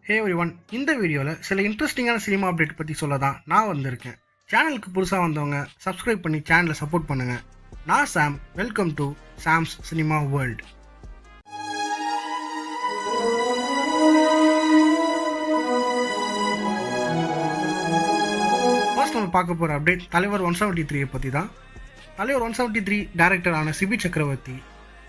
ஹே everyone, இந்த வீடியோவில் சில இன்ட்ரெஸ்டிங்கான சினிமா அப்டேட் பற்றி சொல்ல தான் நான் வந்திருக்கேன். சேனலுக்கு புதுசாக வந்தவங்க சப்ஸ்கிரைப் பண்ணி சேனலை சப்போர்ட் பண்ணுங்கள். நான் Sam. Welcome to Sam's cinema world. First நம்ம பார்க்க போகிற அப்டேட் தலைவர் 173 பற்றி தான். தலைவர் 173 டைரக்டரான சிபி சக்கரவர்த்தி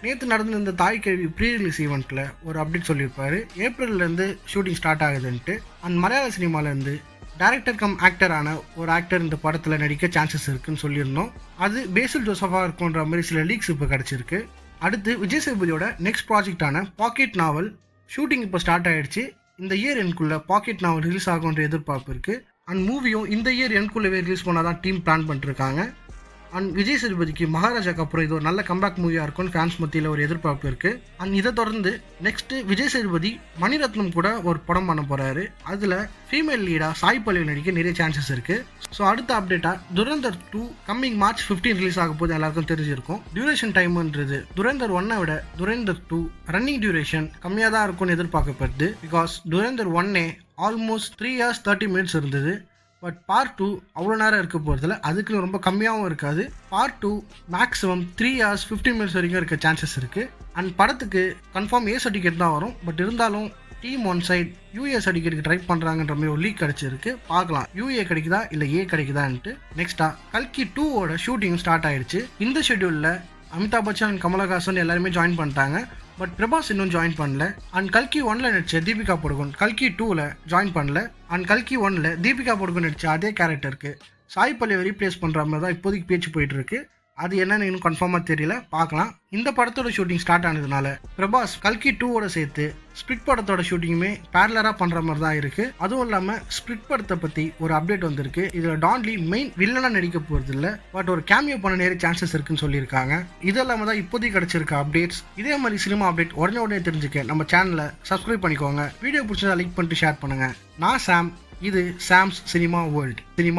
நேற்று நடந்திருந்த தாய் கேள்வி ப்ரீ ரிலீஸ் ஈவெண்ட்டில் ஒரு அப்டேட் சொல்லியிருப்பார். ஏப்ரல்லேருந்து ஷூட்டிங் ஸ்டார்ட் ஆகுதுன்ட்டு. அண்ட் மலையாள சினிமாலேருந்து டைரக்டர் கம் ஆக்டரான ஒரு ஆக்டர் இந்த படத்தில் நடிக்க சான்சஸ் இருக்குன்னு சொல்லியிருந்தோம். அது பேசில் ஜோசஃபாக இருக்குன்ற மாதிரி சில லீக்ஸ் இப்போ கிடச்சிருக்கு. அடுத்து விஜய் சேதுபதியோட நெக்ஸ்ட் ப்ராஜெக்டான பாக்கெட் நாவல் ஷூட்டிங் இப்போ ஸ்டார்ட் ஆகிடுச்சு. இந்த இயர் எண்ட்குள்ளே பாக்கெட் நாவல் ரிலீஸ் ஆகுன்ற எதிர்பார்ப்பு இருக்குது. அண்ட் மூவியும் இந்த இயர் எண்ட்குள்ளவே ரிலீஸ் பண்ணால் தான் டீம் பிளான் பண்ணிருக்காங்க. அண்ட் விஜய் சேதுபதிக்கு மகாராஜாக்கு அப்புறம் இது ஒரு நல்ல கம்பேக் மூவியாக இருக்கும்னு ஃபேன்ஸ் மத்தியில் ஒரு எதிர்பார்ப்பு இருக்குது. அண்ட் இதை தொடர்ந்து நெக்ஸ்ட்டு விஜய் சேதுபதி மணிரத்னம் கூட ஒரு படம் பண்ண போகிறாரு. அதில் ஃபீமேல் லீடாக சாய் பல்லவி நடிக்க நிறைய சான்சஸ் இருக்குது. ஸோ அடுத்த அப்டேட்டாக துரந்தர் 2 கம்மிங் மார்ச் 15 ரிலீஸ் ஆக போது எல்லாருக்கும் தெரிஞ்சிருக்கும். டியூரேஷன் டைம்ன்றது துரந்தர் 1 விட துரந்தர் 2 ரன்னிங் டியூரேஷன் கம்மியாக தான் இருக்கும்னு எதிர்பார்க்கப்படுது. Because Durandhar 1 almost 3 hours 30 minutes இருந்தது. பட் பார்ட் 2 அவ்வளோ நேரம் இருக்க போகிறதில்ல, அதுக்குன்னு ரொம்ப கம்மியாகவும் இருக்காது. பார்ட் 2 மேக்ஸிமம் 3 hours 15 minutes வரைக்கும் இருக்க சான்சஸ் இருக்குது. அண்ட் படத்துக்கு கன்ஃபார்ம் ஏ சர்டிஃபிகேட் தான் வரும். பட் இருந்தாலும் டீம் ஒன் சைட் யூஏ சர்டிஃபிகேட்டுக்கு ட்ரை பண்ணுறாங்கன்ற மாதிரி ஒரு லீக் கிடச்சிருக்கு. பார்க்கலாம் யூஏ கிடைக்குதா இல்லை ஏ கிடைக்குதான்ட்டு. நெக்ஸ்ட்டாக கல்கி 2 ஷூட்டிங் ஸ்டார்ட் ஆகிடுச்சு. இந்த ஷெட்யூலில் அமிதாப் பச்சன் அண்ட் கமலஹாசன் எல்லாருமே ஜாயின் பண்ணிட்டாங்க. பட் பிரபாஸ் இன்னும் ஜாயின் பண்ணல. அண்ட் கல்கி 1 நடிச்ச தீபிகா படுகோன் கல்கி 2 ஜாயின் பண்ணல. அண்ட் கல்கி 1 தீபிகா படுகோன் நடிச்ச அதே கேரக்டருக்கு சாய் பல்லவி ரீப்ளேஸ் பண்ணுற மாதிரி தான் இப்போதைக்கு பேச்சு போயிட்டு இருக்கு. அது என்னன்னு இன்னும் கன்ஃபார்மாக தெரியல, பார்க்கலாம். இந்த படத்தோட ஷூட்டிங் ஸ்டார்ட் ஆனதுனால பிரபாஸ் கல்கி 2 சேர்த்து ஸ்பிரிட் படத்தோட ஷூட்டிங்குமே பேரலராக பண்ணுற மாதிரி தான் இருக்குது. அதுவும் இல்லாமல் ஸ்பிரிட் படத்தை பற்றி ஒரு அப்டேட் வந்திருக்கு. இதில் டான்லி மெயின் வில்லனாக நடிக்க போகிறது இல்லை, பட் ஒரு கேமியோ பண்ண நிறைய சான்சஸ் இருக்குன்னு சொல்லியிருக்காங்க. இது இல்லாமல் தான் இப்போதைக்கு கிடச்சிருக்க அப்டேட்ஸ். இதே மாதிரி சினிமா அப்டேட் உடனே தெரிஞ்சுக்க நம்ம சேனலை சப்ஸ்கிரைப் பண்ணிக்கோங்க. வீடியோ பிடிச்சதா லைக் பண்ணிட்டு ஷேர் பண்ணுங்கள். நான் சாம். இது சாம்ஸ் சினிமா வேர்ல்டு. சினிமா